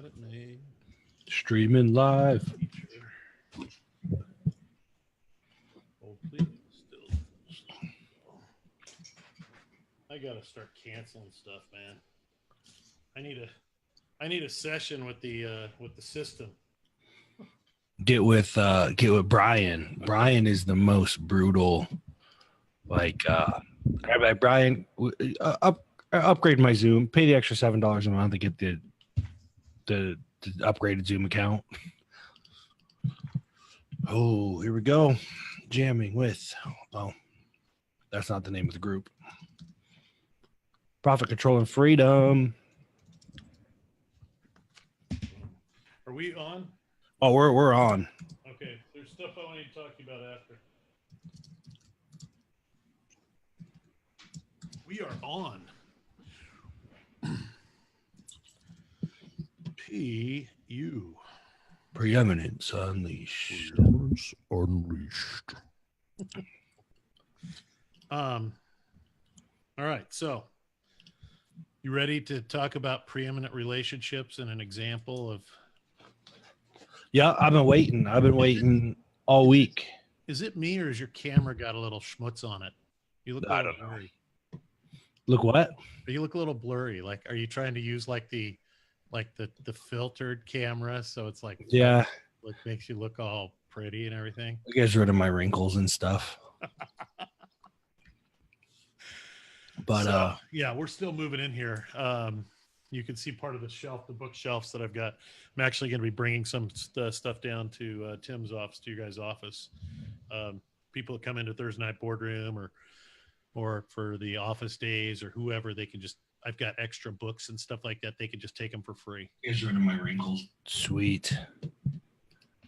edit name. Streaming live. Oh, please. Still. I gotta start canceling stuff, man. I need a session with the system. Get with Brian. Brian is the most brutal. Like Brian, upgrade my Zoom. Pay the extra $7 a month to get the upgraded Zoom account. Oh, here we go. Jamming with. Oh, that's not the name of the group. Profit Control and Freedom. Are we on? Oh, we're on. Okay, there's stuff I want to talk to you about after. We are on. PU. Preeminence Unleashed. Preeminence Unleashed. All right, so you ready to talk about preeminent relationships and an example of? Yeah, I've been waiting all week. Is it me or has your camera got a little schmutz on it? You look a little blurry. Look what? You look a little blurry. Like, are you trying to use like the filtered camera? So it's like, yeah, like makes you look all pretty and everything. It gets rid of my wrinkles and stuff. But so, yeah, we're still moving in here. You can see part of the shelf, the bookshelves that I've got. I'm actually going to be bringing some stuff down to Tim's office, to your guys' office. People that come into Thursday night boardroom or for the office days or whoever, they can just, I've got extra books and stuff like that. They can just take them for free. Gets rid of my wrinkles. Sweet.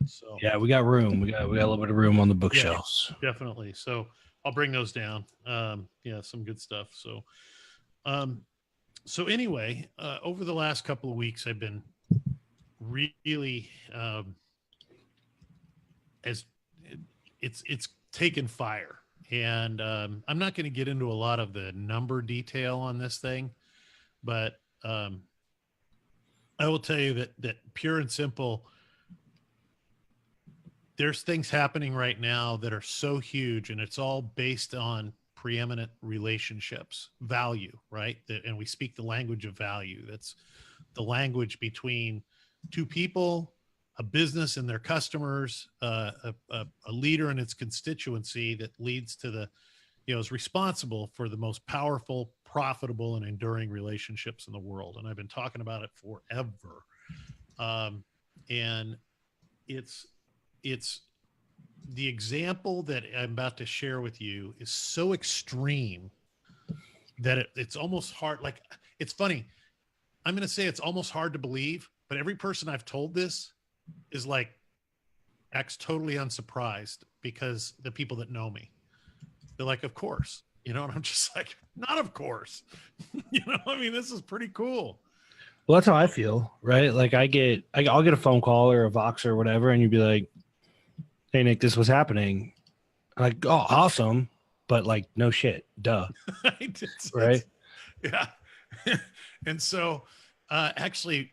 So yeah, we got room. We got a little bit of room on the bookshelves. Yeah, definitely. So I'll bring those down. Yeah, some good stuff. So anyway, over the last couple of weeks, I've been really as it's taken fire, and I'm not going to get into a lot of the number detail on this thing, but I will tell you that pure and simple, there's things happening right now that are so huge, and it's all based on preeminent relationships, value, right? And we speak the language of value. That's the language between two people, a business and their customers, a leader and its constituency that leads to the, is responsible for the most powerful, profitable, and enduring relationships in the world. And I've been talking about it forever. And it's the example that I'm about to share with you is so extreme that it's almost hard. Like, it's funny. I'm going to say it's almost hard to believe, but every person I've told this is like, acts totally unsurprised, because the people that know me, they're like, of course, and I'm just like, not of course. I mean, this is pretty cool. Well, that's how I feel, right? Like I'll get a phone call or a Vox or whatever, and you'd be like, hey, Nick, this was happening. I'm like, oh, awesome. But like, no shit. Duh. Right? Yeah. And so actually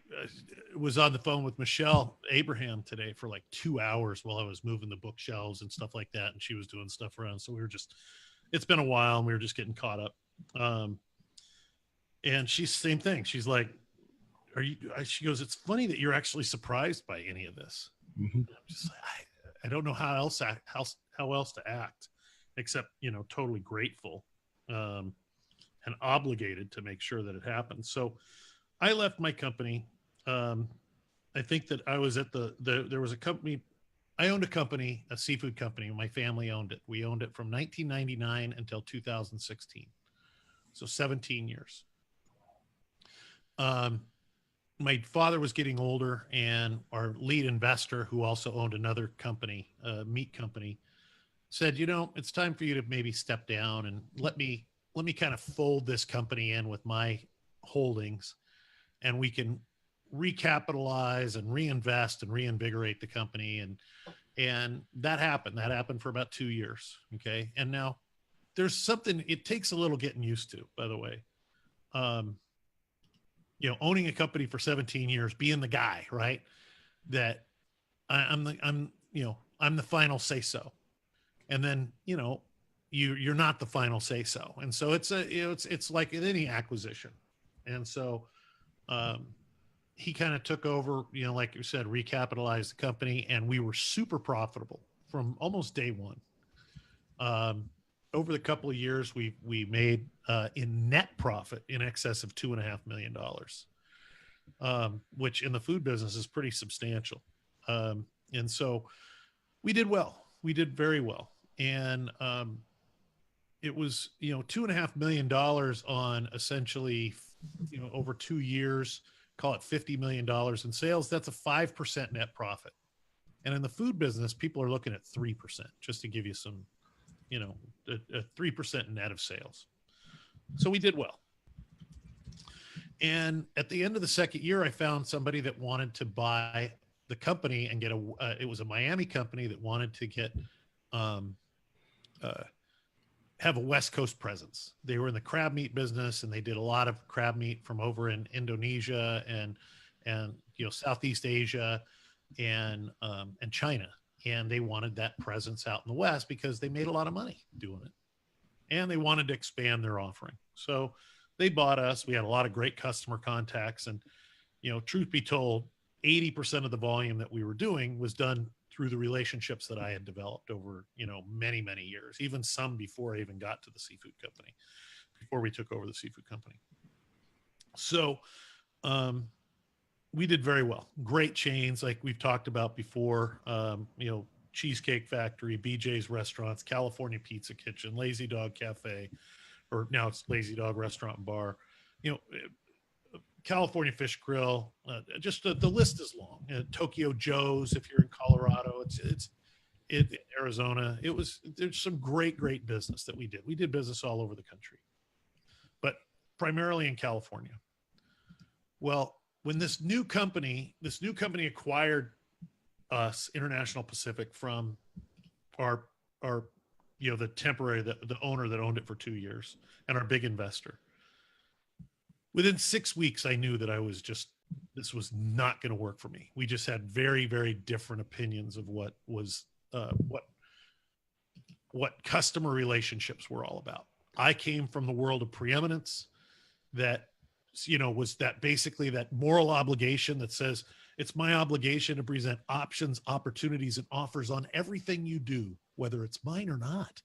was on the phone with Michelle Abraham today for like 2 hours while I was moving the bookshelves and stuff like that. And she was doing stuff around. So it's been a while and we were just getting caught up. And she's the same thing. She's like, she goes, it's funny that you're actually surprised by any of this. Mm-hmm. I'm just like, I don't know how else to act, except, totally grateful and obligated to make sure that it happens. So I left my company. I think that I was at there was a company. I owned a company, a seafood company. My family owned it. We owned it from 1999 until 2016. So 17 years. My father was getting older, and our lead investor, who also owned another company, a meat company, said, it's time for you to maybe step down and let me kind of fold this company in with my holdings, and we can recapitalize and reinvest and reinvigorate the company. And that happened. That happened for about 2 years. Okay. And now there's something, it takes a little getting used to, by the way. owning a company for 17 years, being the guy, right? That I'm the final say so. And then, you're not the final say so. And so it's like in any acquisition. And so, he kind of took over, like you said, recapitalized the company, and we were super profitable from almost day one. Over the couple of years, we made in net profit in excess of $2.5 million, which in the food business is pretty substantial. And so we did well. We did very well. And it was, $2.5 million on essentially, over 2 years, call it $50 million in sales. That's a 5% net profit. And in the food business, people are looking at 3%, just to give you some, a 3% net of sales. So we did well. And at the end of the second year, I found somebody that wanted to buy the company and get it was a Miami company that wanted to get, have a West Coast presence. They were in the crab meat business, and they did a lot of crab meat from over in Indonesia and Southeast Asia and China. And they wanted that presence out in the West because they made a lot of money doing it. And they wanted to expand their offering. So they bought us. We had a lot of great customer contacts. And, truth be told, 80% of the volume that we were doing was done through the relationships that I had developed over, many, many years, even some before I even got to the seafood company, before we took over the seafood company. So, we did very well. Great chains, like we've talked about before, Cheesecake Factory, BJ's Restaurants, California Pizza Kitchen, Lazy Dog Cafe, or now it's Lazy Dog Restaurant and Bar, California Fish Grill, just the list is long. Tokyo Joe's, if you're in Colorado, it's Arizona. There's some great business that we did. We did business all over the country, but primarily in California. Well, when this new company acquired us, International Pacific, from our the temporary, the owner that owned it for 2 years, and our big investor. Within 6 weeks, I knew that this was not going to work for me. We just had very, very different opinions of what customer relationships were all about. I came from the world of preeminence that, was that basically that moral obligation that says it's my obligation to present options, opportunities, and offers on everything you do, whether it's mine or not.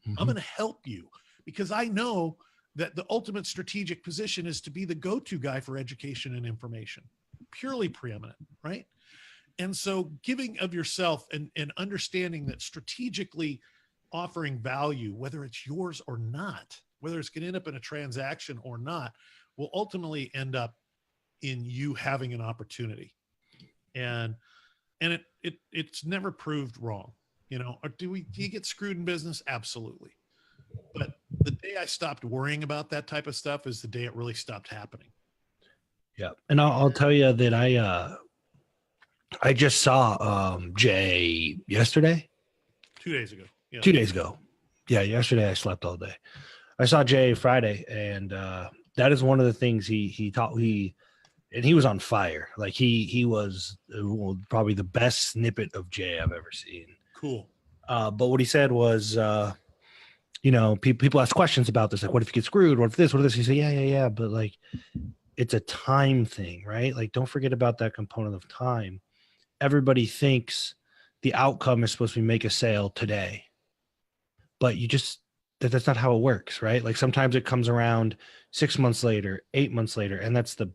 Mm-hmm. I'm going to help you because I know that the ultimate strategic position is to be the go-to guy for education and information, purely preeminent, right? And so giving of yourself and understanding that strategically offering value, whether it's yours or not, whether it's going to end up in a transaction or not, will ultimately end up in you having an opportunity. And it's never proved wrong. Or do you get screwed in business? Absolutely. But the day I stopped worrying about that type of stuff is the day it really stopped happening. Yeah. And I'll tell you that I just saw Jay yesterday. 2 days ago. Yeah. 2 days ago. Yeah. Yesterday I slept all day. I saw Jay Friday, and that is one of the things he taught. And he was on fire. Like he was probably the best snippet of Jay I've ever seen. Cool. But what he said was, people ask questions about this. Like, what if you get screwed? What if this? What if this? He said, yeah. But like, it's a time thing, right? Like, don't forget about that component of time. Everybody thinks the outcome is supposed to be make a sale today, but that's not how it works, right? Like sometimes it comes around 6 months later, 8 months later. And that's the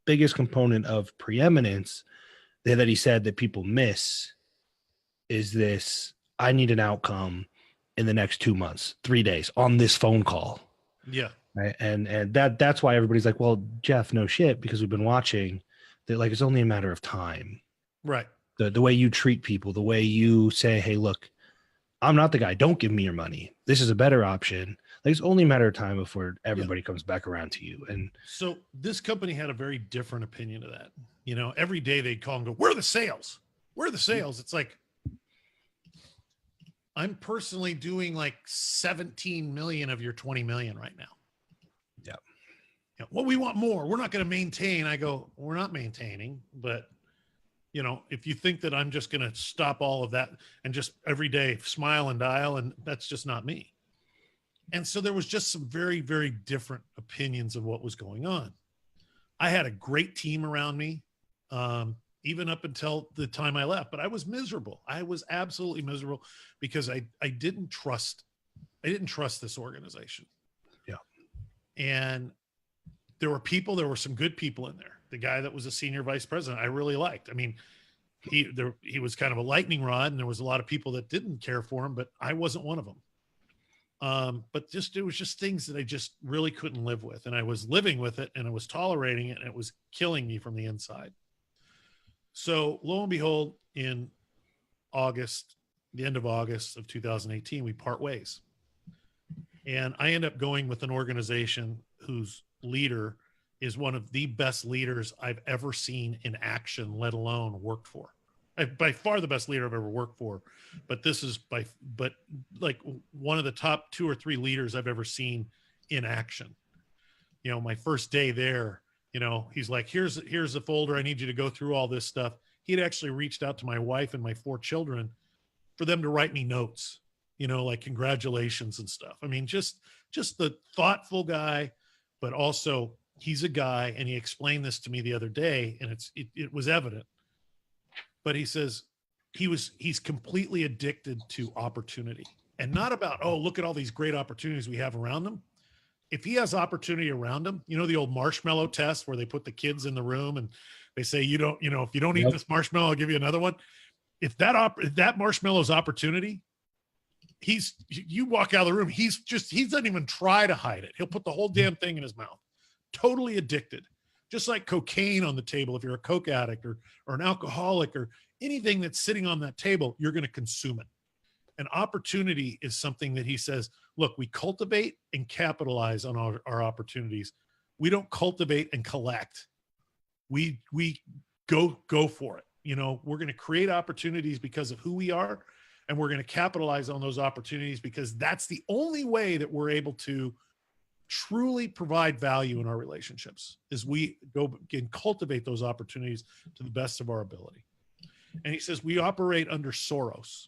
biggest component of preeminence that he said that people miss is this: I need an outcome in the next 2 months, 3 days on this phone call. Yeah. Right. And that's why everybody's like, well, Jeff, no shit, because we've been watching that. Like, it's only a matter of time. Right. The way you treat people, the way you say, hey, look, I'm not the guy. Don't give me your money. This is a better option. Like, it's only a matter of time before everybody comes back around to you. And so this company had a very different opinion of that. Every day they'd call and go, where are the sales? Where are the sales? It's like, I'm personally doing like 17 million of your 20 million right now. Yeah. Well, we want more. We're not going to maintain. I go, we're not maintaining, but if you think that I'm just going to stop all of that and just every day smile and dial, and that's just not me. And so there was just some very, very different opinions of what was going on. I had a great team around me, even up until the time I left, but I was miserable. I was absolutely miserable because I didn't trust this organization. Yeah. And there were some good people in there. The guy that was a senior vice president, I really liked. I mean, he was kind of a lightning rod, and there was a lot of people that didn't care for him, but I wasn't one of them. But it was just things that I just really couldn't live with. And I was living with it, and I was tolerating it, and it was killing me from the inside. So lo and behold, in August, the end of August of 2018, we part ways. And I end up going with an organization whose leader is one of the best leaders I've ever seen in action, let alone worked for. By far the best leader I've ever worked for, but this is like one of the top 2 or 3 leaders I've ever seen in action. My first day there, he's like, here's the folder. I need you to go through all this stuff. He'd actually reached out to my wife and my 4 children for them to write me notes, like congratulations and stuff. I mean, just the thoughtful guy, but also he's a guy, and he explained this to me the other day, and it was evident. But he says he's completely addicted to opportunity, and not about, oh, look at all these great opportunities we have around him. If he has opportunity around him, the old marshmallow test where they put the kids in the room and they say, if you don't eat this marshmallow, I'll give you another one. If that marshmallow's opportunity, you walk out of the room, he doesn't even try to hide it. He'll put the whole damn thing in his mouth. Totally addicted. Just like cocaine on the table. If you're a coke addict or an alcoholic or anything that's sitting on that table, you're going to consume it. An opportunity is something that he says, look, we cultivate and capitalize on our opportunities. We don't cultivate and collect. We go for it. We're going to create opportunities because of who we are, and we're going to capitalize on those opportunities because that's the only way that we're able to truly provide value in our relationships, is we go and cultivate those opportunities to the best of our ability. And he says, we operate under Soros,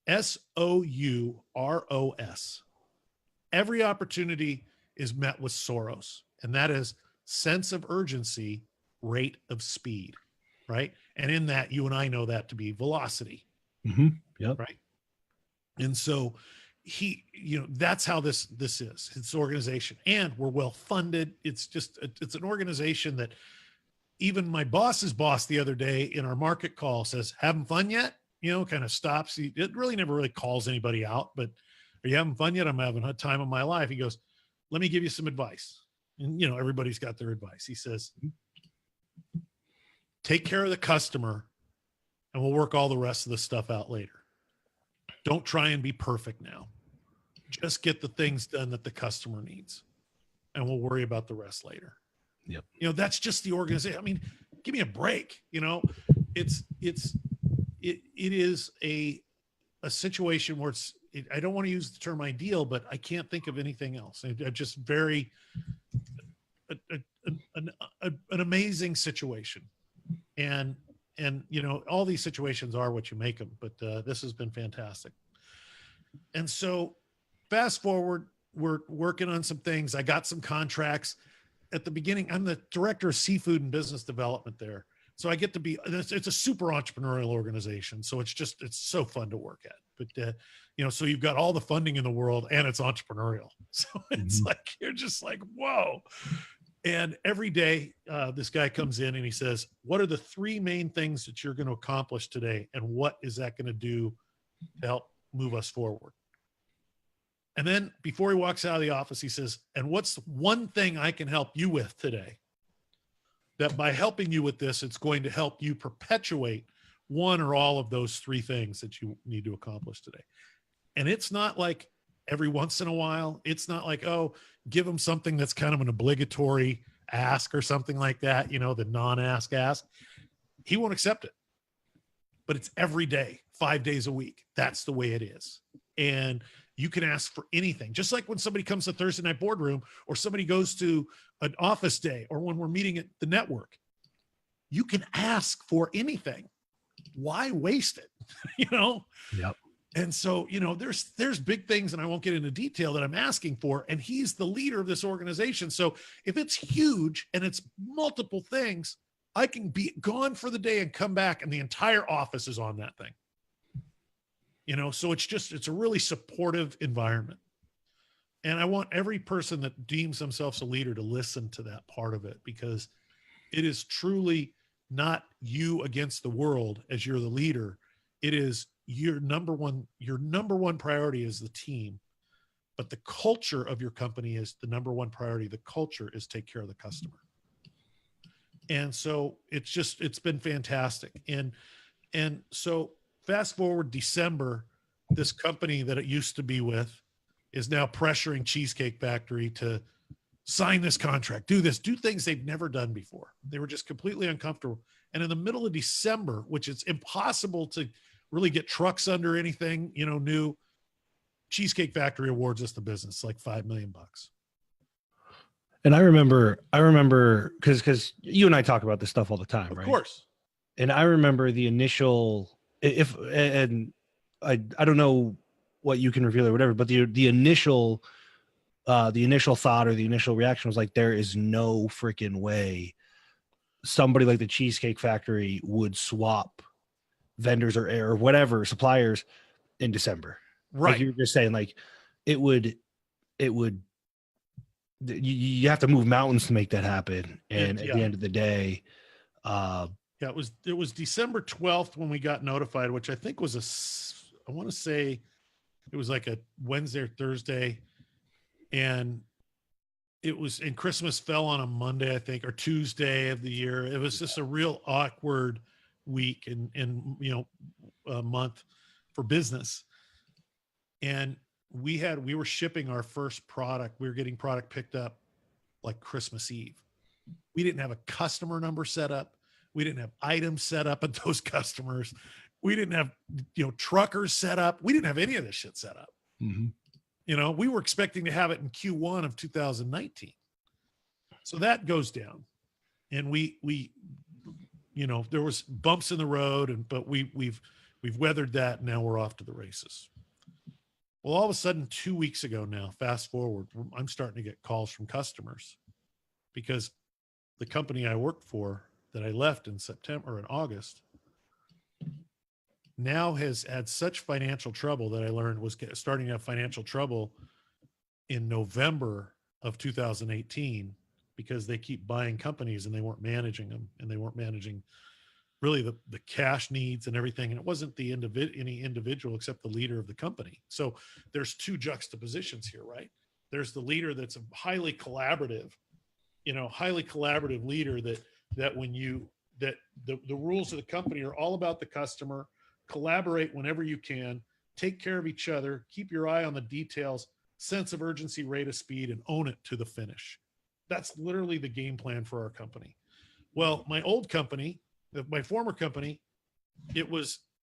SOUROS. Every opportunity is met with Soros, and that is sense of urgency, rate of speed, right? And in that, you and I know that to be velocity. Mm-hmm. Yep. Right. And so that's how this is. It's organization, and we're well funded. It's an organization that even my boss's boss the other day in our market call says, having fun yet? Kind of stops. It really never really calls anybody out, but are you having fun yet? I'm having a time of my life. He goes, let me give you some advice. And, everybody's got their advice. He says, take care of the customer, and we'll work all the rest of the stuff out later. Don't try and be perfect now. Just get the things done that the customer needs, and we'll worry about the rest later. Yep. That's just the organization. I mean, give me a break. It is a situation where I don't want to use the term ideal, but I can't think of anything else. I'm just very an amazing situation, and all these situations are what you make them, but this has been fantastic. And so fast forward, we're working on some things. I got some contracts at the beginning. I'm the director of seafood and business development there. So I get to be, it's a super entrepreneurial organization. So it's so fun to work at, but so you've got all the funding in the world and it's entrepreneurial. So it's like, you're just like, whoa. And every day, this guy comes in and he says, what are the 3 main things that you're going to accomplish today? And what is that going to do to help move us forward? And then before he walks out of the office, he says, and what's one thing I can help you with today? That by helping you with this, it's going to help you perpetuate one or all of those 3 things that you need to accomplish today. And it's not like every once in a while. It's not like, oh, give them something that's kind of an obligatory ask or something like that, the non-ask ask. He won't accept it. But it's every day, 5 days a week. That's the way it is. And You can ask for anything. Just like when somebody comes to Thursday night boardroom, or somebody goes to an office day, or when we're meeting at the network, you can ask for anything. Why waste it? Yep. And so, there's big things, and I won't get into detail, that I'm asking for. And he's the leader of this organization. So if it's huge and it's multiple things, I can be gone for the day and come back, and the entire office is on that thing. So it's a really supportive environment. And I want every person that deems themselves a leader to listen to that part of it, because it is truly not you against the world as you're the leader. It is your number one priority is the team, but the culture of your company is the number one priority. The culture is take care of the customer. And so it's been fantastic. And so fast forward December, this company that it used to be with is now pressuring Cheesecake Factory to sign this contract, do things they've never done before. They were just completely uncomfortable. And in the middle of December, which it's impossible to really get trucks under anything, new, Cheesecake Factory awards us the business, like $5 million. And I remember because you and I talk about this stuff all the time, right? Of course. And I remember the initial, I don't know what you can reveal or whatever, but the initial thought or the initial reaction was like, there is no freaking way somebody like the Cheesecake Factory would swap vendors or whatever suppliers in December. Right. Like you were just saying, like it would you have to move mountains to make that happen. And at the end of the day, it was December 12th when we got notified, which I think was I want to say it was like a Wednesday or Thursday, and Christmas fell on a Monday, I think, or Tuesday of the year. It was just a real awkward week and a month for business. And we were shipping our first product. We were getting product picked up like Christmas Eve. We didn't have a customer number set up. We didn't have items set up at those customers. We didn't have, truckers set up. We didn't have any of this shit set up. Mm-hmm. We were expecting to have it in Q1 of 2019. So that goes down. And we there was bumps in the road, but we've weathered that. And now we're off to the races. Well, all of a sudden, 2 weeks ago now, fast forward, I'm starting to get calls from customers, because the company I worked for that I left in September or in August now has had such financial trouble that I learned was starting to have financial trouble in November of 2018, because they keep buying companies and they weren't managing them, and they weren't managing really the cash needs and everything. And it wasn't any individual except the leader of the company. So there's two juxtapositions here, right? There's the leader that's a highly collaborative leader that when the rules of the company are all about the customer, collaborate whenever you can, take care of each other, keep your eye on the details, sense of urgency, rate of speed, and own it to the finish. That's literally the game plan for our company. Well, my old company, my former company,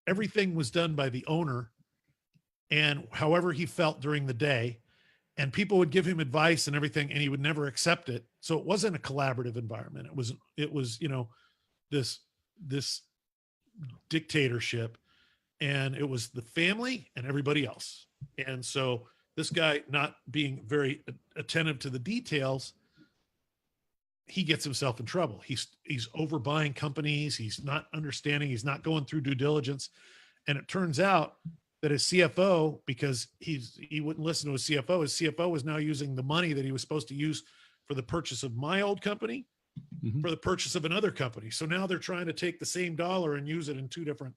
everything was done by the owner and however he felt during the day, and people would give him advice and everything, and he would never accept it. So it wasn't a collaborative environment. It was this dictatorship, and it was the family and everybody else. And so this guy, not being very attentive to the details, he gets himself in trouble. He's overbuying companies. He's not understanding. He's not going through due diligence. And it turns out that his CFO, because he wouldn't listen to his CFO was now using the money that he was supposed to use for the purchase of my old company for the purchase of another company. So now they're trying to take the same dollar and use it in two different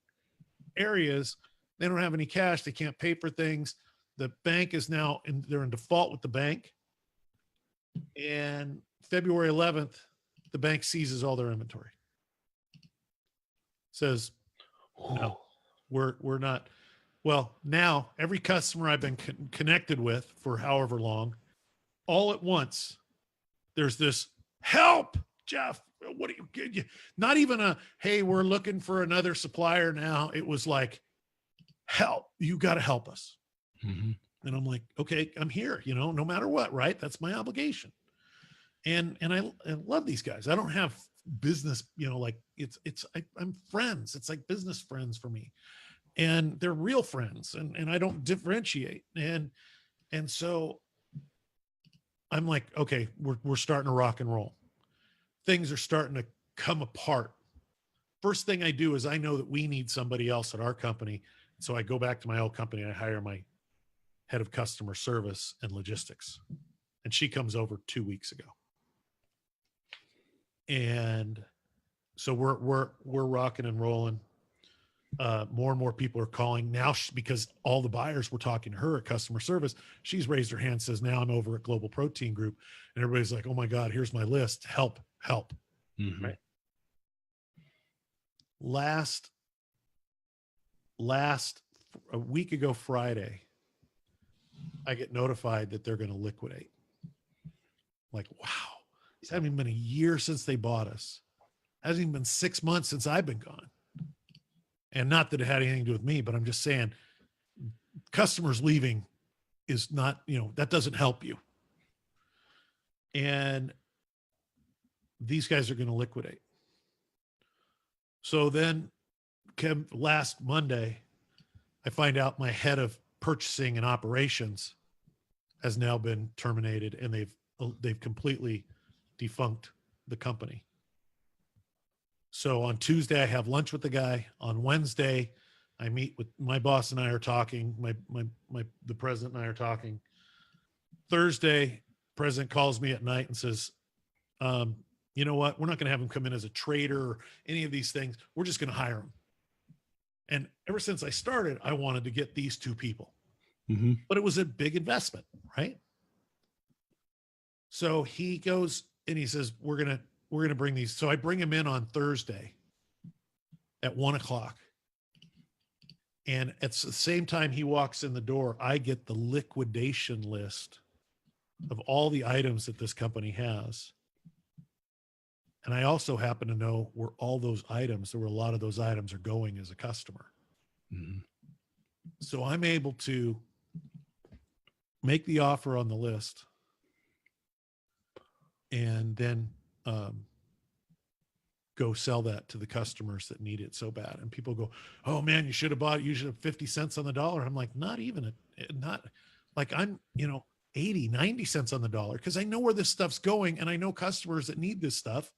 areas. They don't have any cash. They can't pay for things. The bank is now they're in default with the bank. And February 11th, the bank seizes all their inventory. Says, no, we're not. Well, now every customer I've been connected with for however long, all at once, there's this help, Jeff. What do you? Not even hey, we're looking for another supplier now. It was like, help, you got to help us. Mm-hmm. And I'm like, okay, I'm here, no matter what, right? That's my obligation. And I love these guys. I don't have business, like I'm friends. It's like business friends for me. And they're real friends, and I don't differentiate. And so I'm like, okay, we're starting to rock and roll. Things are starting to come apart. First thing I do is I know that we need somebody else at our company. So I go back to my old company. I hire my head of customer service and logistics. And she comes over 2 weeks ago. And so we're rocking and rolling. More and more people are calling now because all the buyers were talking to her at customer service. She's raised her hand, says, now I'm over at Global Protein Group. And everybody's like, oh my God, here's my list. Help. Mm-hmm. Right. Last a week ago Friday, I get notified that they're going to liquidate. Like, wow, it's hasn't even been a year since they bought us. It hasn't even been 6 months since I've been gone. And not that it had anything to do with me, but I'm just saying customers leaving is not, that doesn't help you. And these guys are going to liquidate. So then last Monday, I find out my head of purchasing and operations has now been terminated, and they've completely defunct the company. So on Tuesday, I have lunch with the guy. On Wednesday, I meet with my boss, and I are talking. The president and I are talking. Thursday, president calls me at night and says, you know what? We're not going to have him come in as a trader or any of these things. We're just going to hire him. And ever since I started, I wanted to get these two people, but it was a big investment, right? So he goes and he says, we're going to bring these. So I bring him in on Thursday at 1:00. And at the same time he walks in the door, I get the liquidation list of all the items that this company has. And I also happen to know where all those items, a lot of those items are going as a customer. Mm-hmm. So I'm able to make the offer on the list and then go sell that to the customers that need it so bad. And people go, oh man, you should have bought it. You should have 50 cents on the dollar. I'm like, I'm, 80, 90 cents on the dollar. Cause I know where this stuff's going. And I know customers that need this stuff.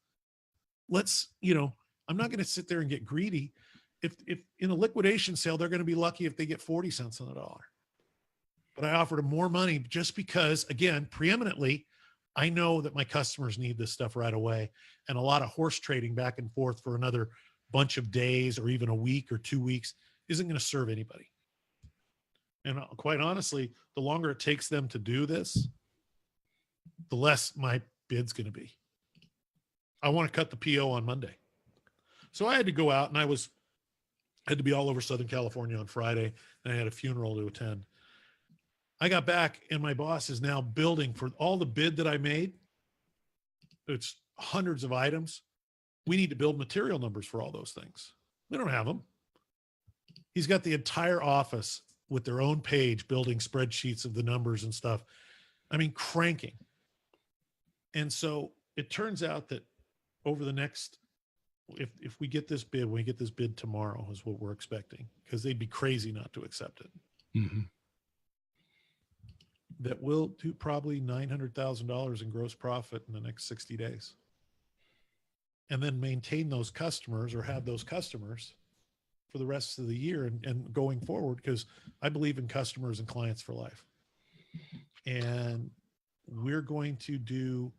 I'm not going to sit there and get greedy. If in a liquidation sale, they're going to be lucky if they get 40 cents on the dollar. But I offered them more money just because, again, preeminently, I know that my customers need this stuff right away. And a lot of horse trading back and forth for another bunch of days or even a week or 2 weeks isn't going to serve anybody. And quite honestly, the longer it takes them to do this, the less my bid's going to be. I want to cut the PO on Monday. So I had to go out, and I had to be all over Southern California on Friday, and I had a funeral to attend. I got back, and my boss is now building for all the bid that I made. It's hundreds of items. We need to build material numbers for all those things. We don't have them. He's got the entire office with their own page building spreadsheets of the numbers and stuff. I mean, cranking. And so it turns out that over the next, if we get this bid, when we get this bid tomorrow is what we're expecting, because they'd be crazy not to accept it. Mm-hmm. That we'll do probably $900,000 in gross profit in the next 60 days. And then maintain those customers or have those customers for the rest of the year and going forward, because I believe in customers and clients for life. And we're going to do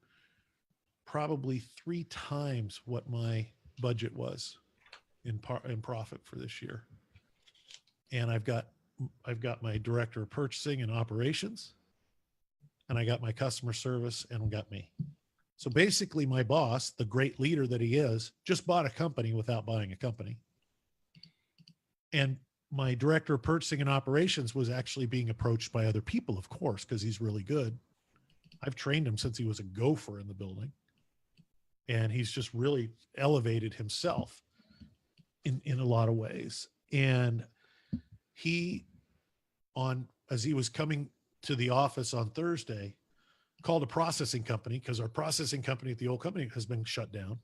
probably 3 times what my budget was in profit for this year. And I've got my director of purchasing and operations, and I got my customer service, and got me. So basically my boss, the great leader that he is, just bought a company without buying a company. And my director of purchasing and operations was actually being approached by other people, of course, because he's really good. I've trained him since he was a gopher in the building. And he's just really elevated himself in a lot of ways. And as he was coming to the office on Thursday, called a processing company because our processing company at the old company has been shut down,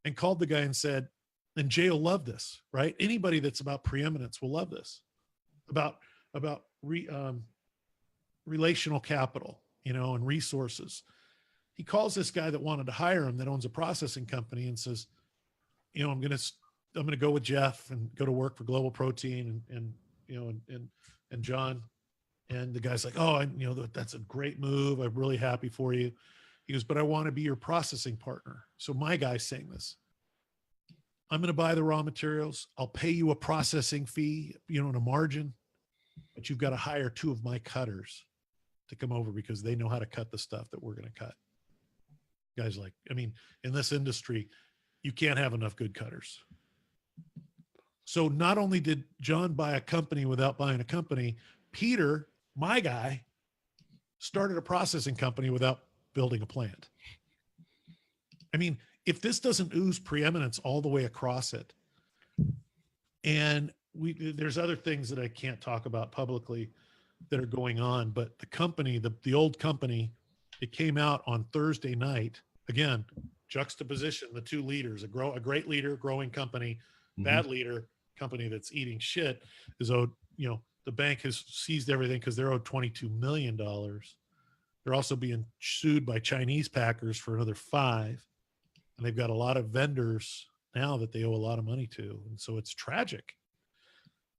and called the guy and said, and Jay will love this, right? Anybody that's about preeminence will love this, about relational capital, and resources. He calls this guy that wanted to hire him that owns a processing company and says, I'm going to go with Jefff and go to work for Global Protein and John. And the guy's like, oh, that's a great move. I'm really happy for you. He goes, but I want to be your processing partner. So my guy's saying this, I'm going to buy the raw materials. I'll pay you a processing fee, and a margin, but you've got to hire 2 of my cutters to come over because they know how to cut the stuff that we're going to cut. Guys, like, in this industry, you can't have enough good cutters. So not only did John buy a company without buying a company, Peter, my guy, started a processing company without building a plant. If this doesn't ooze preeminence all the way across it, and there's other things that I can't talk about publicly that are going on, but the company, the old company, it came out on Thursday night. Again, juxtaposition, the 2 leaders, a great leader, growing company, bad leader, company that's eating shit, is owed, the bank has seized everything because they're owed $22 million. They're also being sued by Chinese packers for another 5. And they've got a lot of vendors now that they owe a lot of money to. And so it's tragic.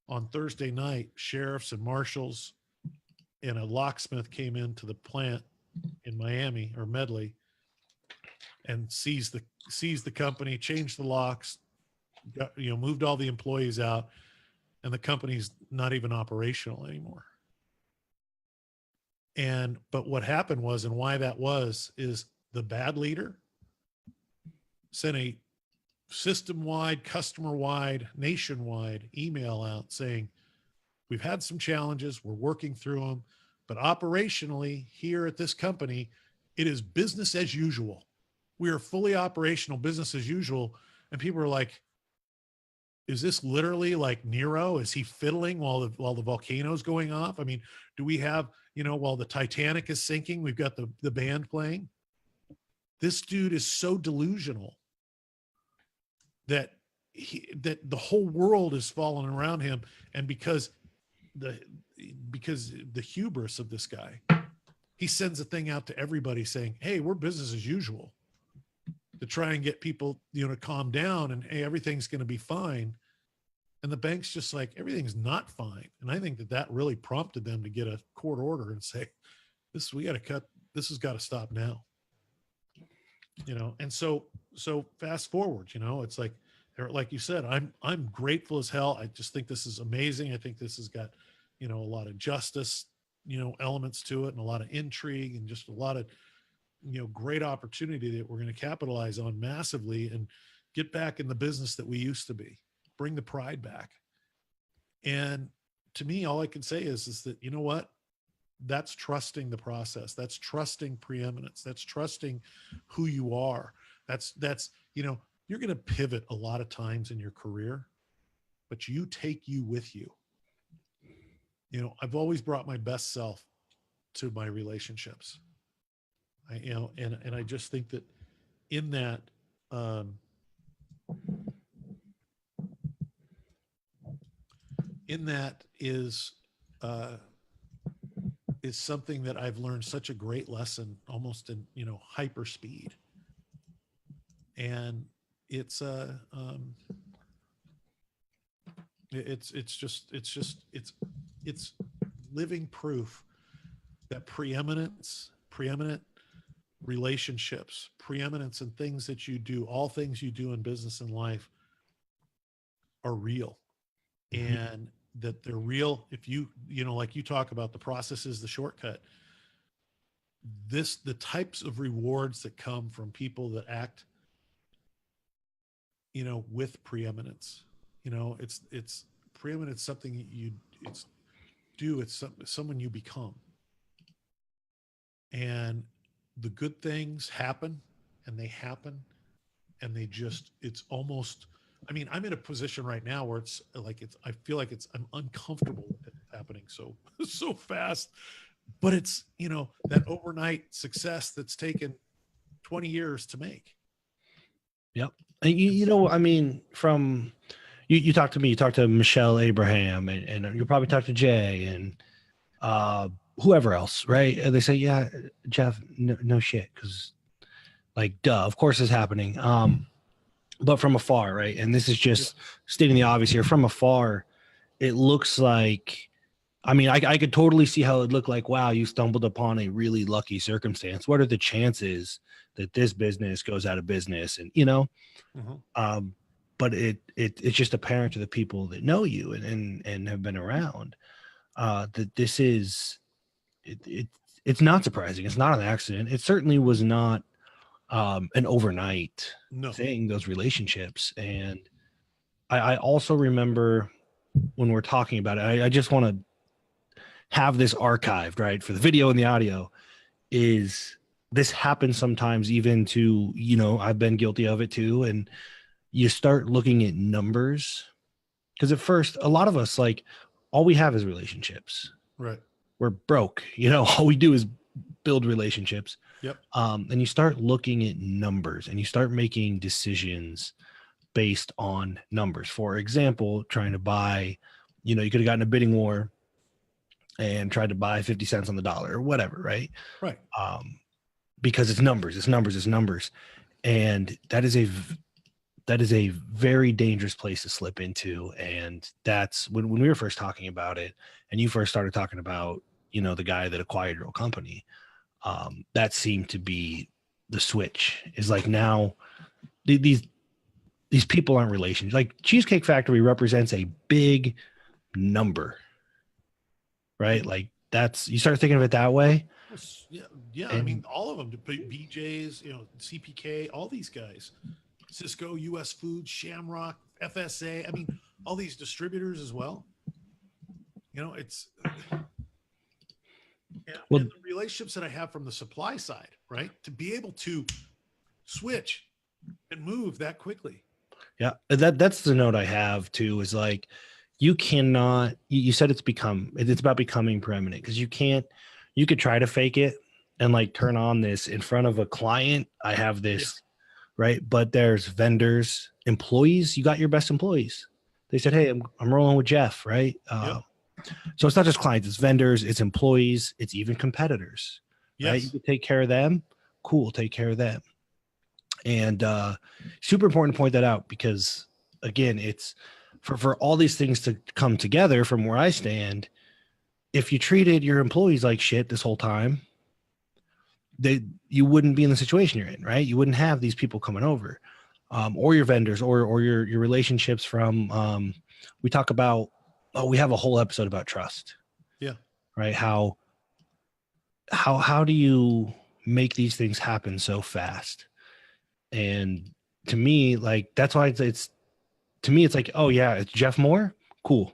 On Thursday night, sheriffs and marshals and a locksmith came into the plant in Miami or Medley and seized the company, changed the locks, moved all the employees out, and the company's not even operational anymore. But what happened was, and why that was, is the bad leader sent a system-wide, customer-wide, nationwide email out saying, we've had some challenges, we're working through them, but operationally here at this company, it is business as usual. We are fully operational, business as usual. And people are like, is this literally like Nero? Is he fiddling while the volcano's going off? Do we have, while the Titanic is sinking, we've got the band playing? This dude is so delusional that the whole world is falling around him. And because the hubris of this guy, he sends a thing out to everybody saying, hey, we're business as usual, to try and get people, to calm down and, hey, everything's going to be fine. And the bank's just like, everything's not fine. And I think that really prompted them to get a court order and say, we got to cut, this has got to stop now. And so fast forward, it's like you said, I'm grateful as hell. I just think this is amazing. I think this has got, a lot of justice, elements to it, and a lot of intrigue, and just a lot of, great opportunity that we're going to capitalize on massively and get back in the business that we used to be, bring the pride back. And to me, all I can say is that, you know what? That's trusting the process. That's trusting preeminence. That's trusting who you are. That's, you're going to pivot a lot of times in your career, but you take you with you. I've always brought my best self to my relationships. And I just think that in that, is something that I've learned such a great lesson, almost in, hyper speed. And it's living proof that preeminent relationships, preeminence in things that you do, all things you do in business and life are real. And that they're real. If you like you talk about the process is the shortcut. The types of rewards that come from people that act, with preeminence, it's preeminence, something it's someone you become. And the good things happen, and they happen, and it's almost, I'm in a position right now where I feel like I'm uncomfortable with it happening so fast, but it's, that overnight success that's taken 20 years to make. Yep. And I mean, from you talk to me, you talk to Michelle Abraham, and you probably talk to Jay and whoever else, right? And they say, yeah, Jeff, no shit, because like, duh, of course it's happening. But from afar, right? And this is just stating the obvious here. From afar, it looks like, I mean, I could totally see how it looked like, wow, you stumbled upon a really lucky circumstance. What are the chances that this business goes out of business? And, but it's just apparent to the people that know you and have been around that this is, it's not surprising. It's not an accident. It certainly was not an overnight thing, those relationships. And I also remember when we're talking about it, I just want to have this archived, right, for the video and the audio, is this happens sometimes even to, I've been guilty of it too. And you start looking at numbers, because at first, a lot of us, like, all we have is relationships. Right. We're broke. All we do is build relationships. Yep. And you start looking at numbers and you start making decisions based on numbers. For example, trying to buy, you could have gotten a bidding war and tried to buy 50 cents on the dollar or whatever. Right. Right. Because it's numbers. And that is a very dangerous place to slip into. And that's when we were first talking about it and you first started talking about, the guy that acquired your company. That seemed to be the switch, is like, now these people aren't relations. Like Cheesecake Factory represents a big number, right? Like you start thinking of it that way. Yeah. And I mean, all of them, BJ's, CPK, all these guys, Cisco, US Foods, Shamrock, FSA. I mean, all these distributors as well. It's and the relationships that I have from the supply side, right? To be able to switch and move that quickly. Yeah. That's the note I have too, is like, you cannot, you said it's about becoming preeminent, because you could try to fake it and like turn on this in front of a client. I have this, right? But there's vendors, employees, you got your best employees. They said, hey, I'm rolling with Jeff, right? So it's not just clients, it's vendors, it's employees, it's even competitors. Yes. Right? You can take care of them. Cool, take care of them. And super important to point that out, because again, it's for all these things to come together from where I stand. If you treated your employees like shit this whole time, you wouldn't be in the situation you're in, right? You wouldn't have these people coming over, or your vendors, or your relationships from. We talk about. Oh, we have a whole episode about trust. Yeah. Right. How do you make these things happen so fast? And to me, like, that's why it's like, oh yeah, it's Jeff Moore. Cool.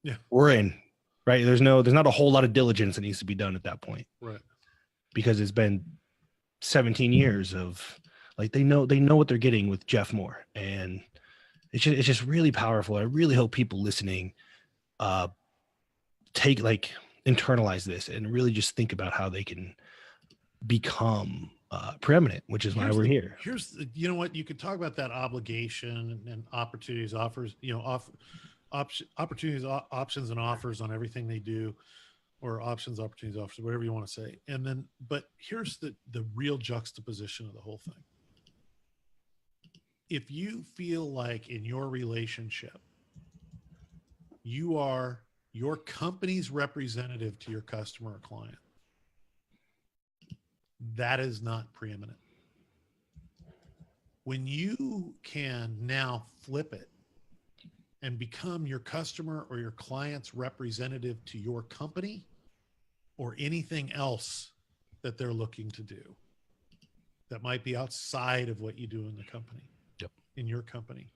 Yeah. We're in. Right. There's not a whole lot of diligence that needs to be done at that point. Right. Because it's been 17 years of, like, they know what they're getting with Jeff Moore. And it's just really powerful. I really hope people listening internalize this and really just think about how they can become preeminent, which is why we're here. What, you could talk about that obligation and opportunities, offers, opportunities, options and offers on everything they do, or options, opportunities, offers, whatever you want to say. And then, but here's the real juxtaposition of the whole thing. If you feel like in your relationship, you are your company's representative to your customer or client, that is not preeminent. When you can now flip it and become your customer or your client's representative to your company or anything else that they're looking to do that might be outside of what you do in the company. In your company,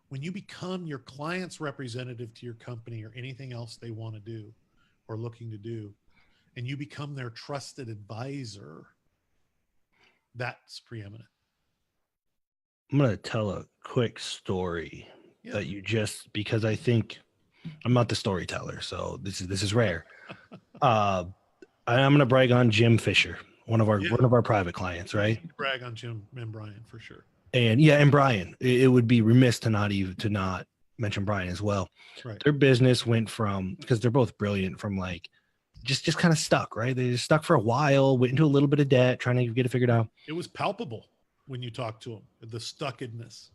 when you become your client's representative to your company or anything else they want to do or looking to do, and you become their trusted advisor, that's preeminent. I'm going to tell a quick story that because I think I'm not the storyteller, so this is rare. I'm going to brag on Jim Fisher, one of Yeah. our private clients, right? Brag on Jim and Brian for sure. And Brian. It would be remiss to not mention Brian as well. Right. Their business went from, because they're both brilliant, from like just kind of stuck, right? They just stuck for a while, went into a little bit of debt, trying to get it figured out. It was palpable when you talk to them, the stuckedness.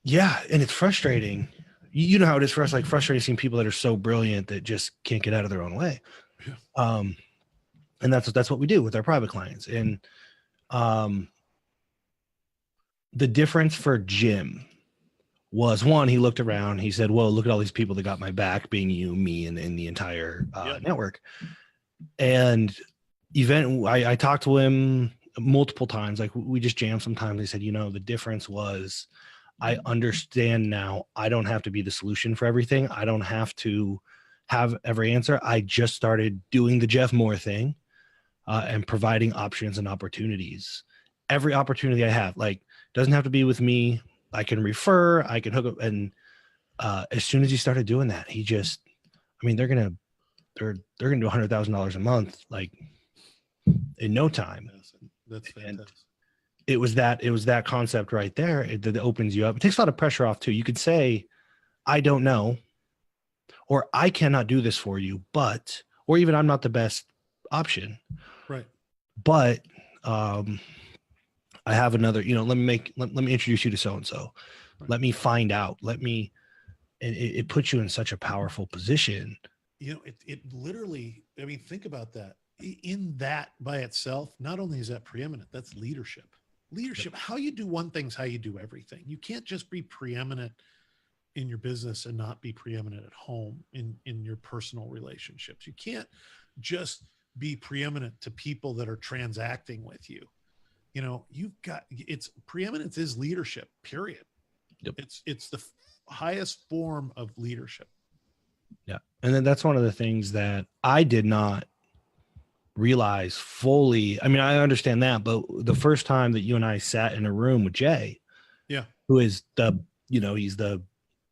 Yeah, and it's frustrating. You know how it is for us, like frustrating seeing people that are so brilliant that just can't get out of their own way. Yeah. And that's what we do with our private clients. And the difference for Jim was, one, he looked around, he said, well, look at all these people that got my back, being you, me, and the entire network. And I talked to him multiple times, like we just jammed sometimes. He said, the difference was, I understand now, I don't have to be the solution for everything. I don't have to have every answer. I just started doing the Jefff Moore thing and providing options and opportunities. Every opportunity I have, like, doesn't have to be with me. I can refer, I can hook up. And as soon as he started doing that, he just, they're going to do $100,000 a month, like in no time. That's fantastic. And it was that concept right there that opens you up. It takes a lot of pressure off too. You could say, I don't know, or I cannot do this for you, or even I'm not the best option. Right. But I have another, let me introduce you to so-and-so. Right. Let me find out. And it puts you in such a powerful position. It literally, think about that. In that by itself, not only is that preeminent, that's leadership. Yep. How you do one thing's how you do everything. You can't just be preeminent in your business and not be preeminent at home in your personal relationships. You can't just be preeminent to people that are transacting with you. Preeminence is leadership, period. Yep. It's the highest form of leadership. Yeah. And then that's one of the things that I did not realize fully. I understand that, but the first time that you and I sat in a room with Jay, who is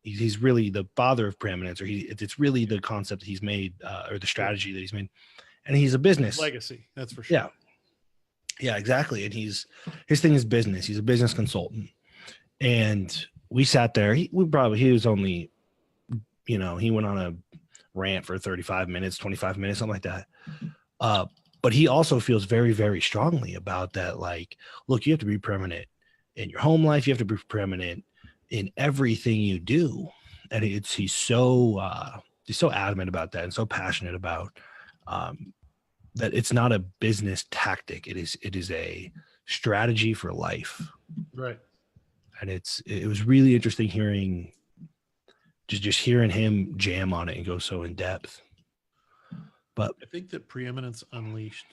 he's really the father of preeminence, or it's really the concept that he's made, or the strategy that he's made, and he's a business legacy. That's for sure. Yeah, exactly. And his thing is business. He's a business consultant, and we sat there. He was only, he went on a rant for 35 minutes, 25 minutes, something like that. But he also feels very, very strongly about that. Like, look, you have to be preeminent in your home life. You have to be preeminent in everything you do. And he's so adamant about that, and so passionate about that. It's not a business tactic. It is a strategy for life. Right. And it was really interesting hearing him jam on it and go so in depth. But I think that Preeminence Unleashed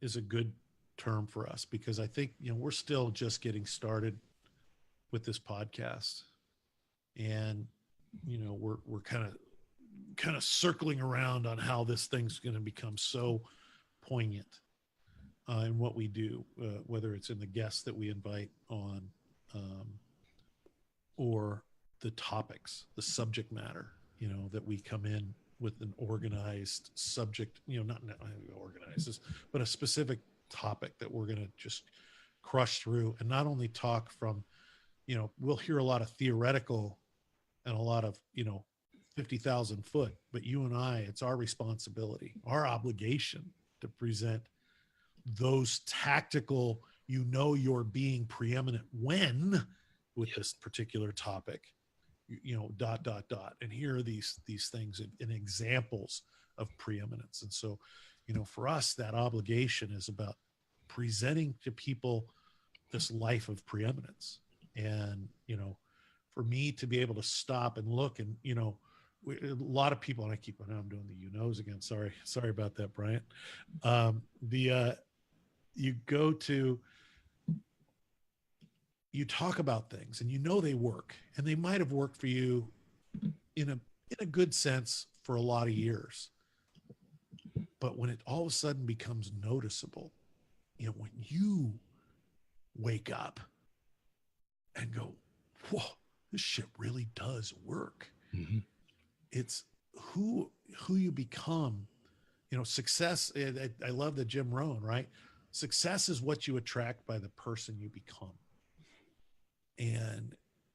is a good term for us, because I think, we're still just getting started with this podcast, and, we're kind of circling around on how this thing's going to become so poignant in what we do, whether it's in the guests that we invite on, or the topics, the subject matter, that we come in with an organized subject, not organized, but a specific topic that we're going to just crush through, and not only talk from, we'll hear a lot of theoretical and a lot of, 50,000 foot, but you and I, it's our responsibility, our obligation to present those tactical, you're being preeminent when with this particular topic, and here are these things and examples of preeminence. And so, for us, that obligation is about presenting to people this life of preeminence. And, for me to be able to stop and look, and, a lot of people, and I'm doing the knows again. Sorry about that, Bryant. You talk about things and they work, and they might have worked for you in a good sense for a lot of years. But when it all of a sudden becomes noticeable, when you wake up and go, whoa, this shit really does work. Mm-hmm. It's who you become success. I love the Jim Rohn, right? Success is what you attract by the person you become. And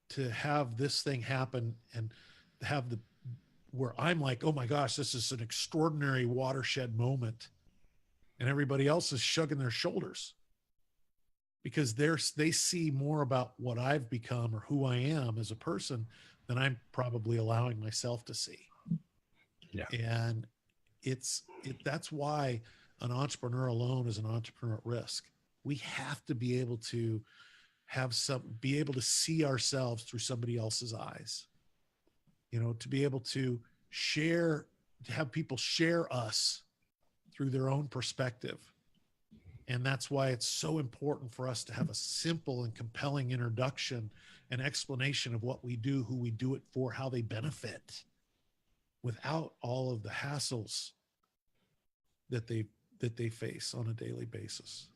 to have this thing happen and have where I'm like, oh my gosh, this is an extraordinary watershed moment. And everybody else is shrugging their shoulders because they see more about what I've become or who I am as a person than I'm probably allowing myself to see. Yeah. And that's why an entrepreneur alone is an entrepreneur at risk. We have to be able to be able to see ourselves through somebody else's eyes, to be able to have people share us through their own perspective. And that's why it's so important for us to have a simple and compelling introduction and explanation of what we do, who we do it for, how they benefit, without all of the hassles that they face on a daily basis.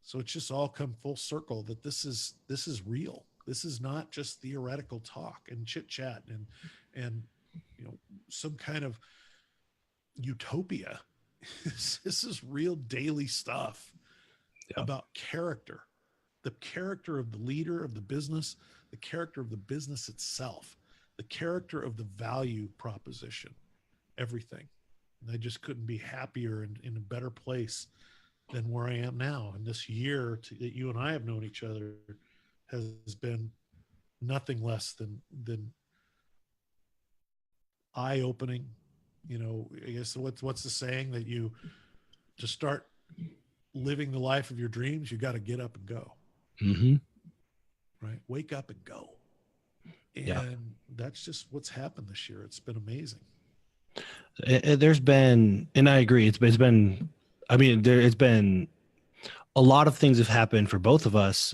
So it's just all come full circle that this is real. This is not just theoretical talk and chit chat and some kind of utopia. This is real daily stuff about character, the character of the leader of the business, the character of the business itself, the character of the value proposition, everything. And I just couldn't be happier and in a better place than where I am now. And this year that you and I have known each other has been nothing less than eye-opening. I guess what's the saying that to start living the life of your dreams, you got to get up and go. Mm-hmm. Right? Wake up and go. And that's just what's happened this year. It's been amazing. There's been, and I agree, it's been, I mean, it's been a lot of things have happened for both of us,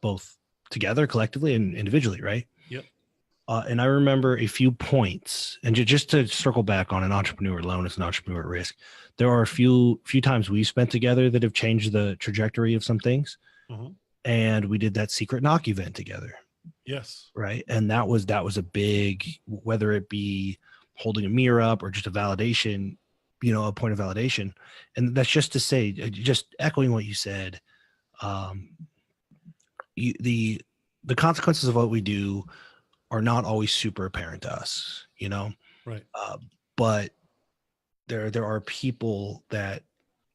both together, collectively, and individually, right? Yep. And I remember a few points, and just to circle back on an entrepreneur alone as an entrepreneur at risk, there are a few times we've spent together that have changed the trajectory of some things. Uh-huh. And we did that secret knock event together. Yes. Right. And that was a big, whether it be holding a mirror up or just a validation, a point of validation. And that's just to say, just echoing what you said, the consequences of what we do are not always super apparent to us, Right. But there are people that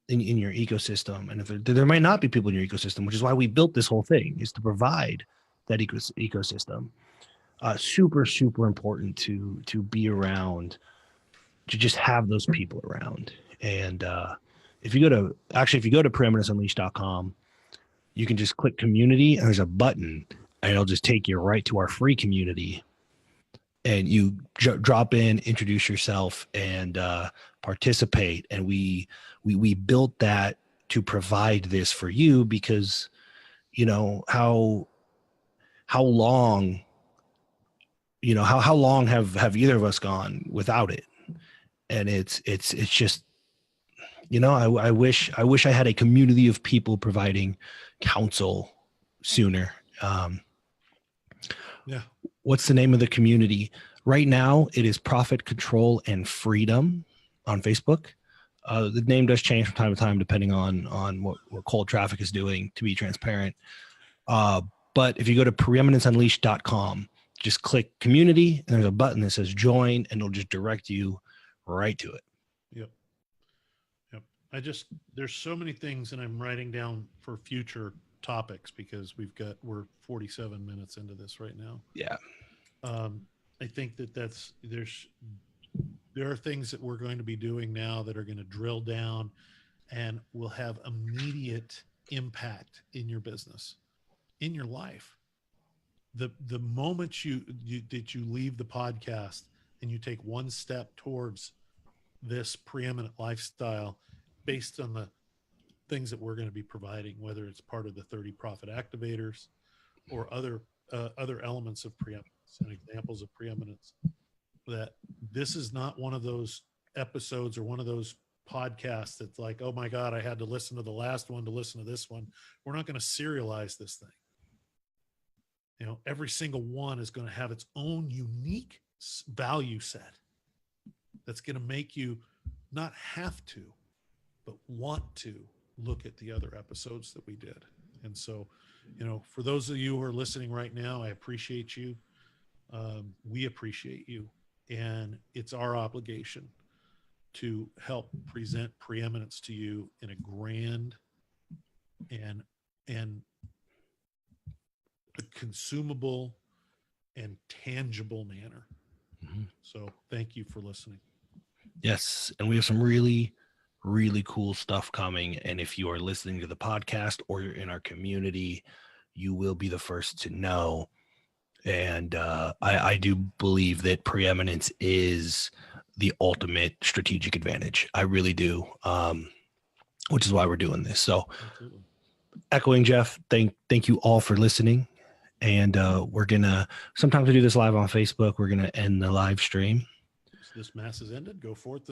in your ecosystem, and if there might not be people in your ecosystem, which is why we built this whole thing, is to provide that ecosystem. Super, super important to be around, to just have those people around. And if you go to preeminenceunleashed.com, you can just click community, and there's a button, and it'll just take you right to our free community. And you drop in, introduce yourself, and participate. And we built that to provide this for you because, how long, how long have either of us gone without it? And it's just, I wish I had a community of people providing counsel sooner. Yeah. What's the name of the community? Right now, it is Profit, Control, and Freedom on Facebook. The name does change from time to time depending on what cold traffic is doing, to be transparent. But if you go to preeminenceunleashed.com, just click community, and there's a button that says join, and it'll just direct you right to it. Yep. There's so many things, and I'm writing down for future topics because we're 47 minutes into this right now. Yeah. I think there are things that we're going to be doing now that are going to drill down and will have immediate impact in your business, in your life. The moment that you leave the podcast and you take one step towards this preeminent lifestyle based on the things that we're going to be providing, whether it's part of the 30 profit activators or other elements of preeminence and examples of preeminence, that this is not one of those episodes or one of those podcasts that's like, oh my God, I had to listen to the last one to listen to this one. We're not going to serialize this thing. Every single one is going to have its own unique value set that's going to make you not have to, but want to look at the other episodes that we did. And so, for those of you who are listening right now, I appreciate you. We appreciate you. And it's our obligation to help present preeminence to you in a grand and a consumable and tangible manner. Mm-hmm. So thank you for listening. Yes. And we have some really, really cool stuff coming. And if you are listening to the podcast or you're in our community, you will be the first to know. And I do believe that preeminence is the ultimate strategic advantage. I really do, which is why we're doing this. So Absolutely. Echoing Jeff, thank you all for listening. And we're going to, sometimes we do this live on Facebook. We're going to end the live stream. So this mass has ended. Go forth.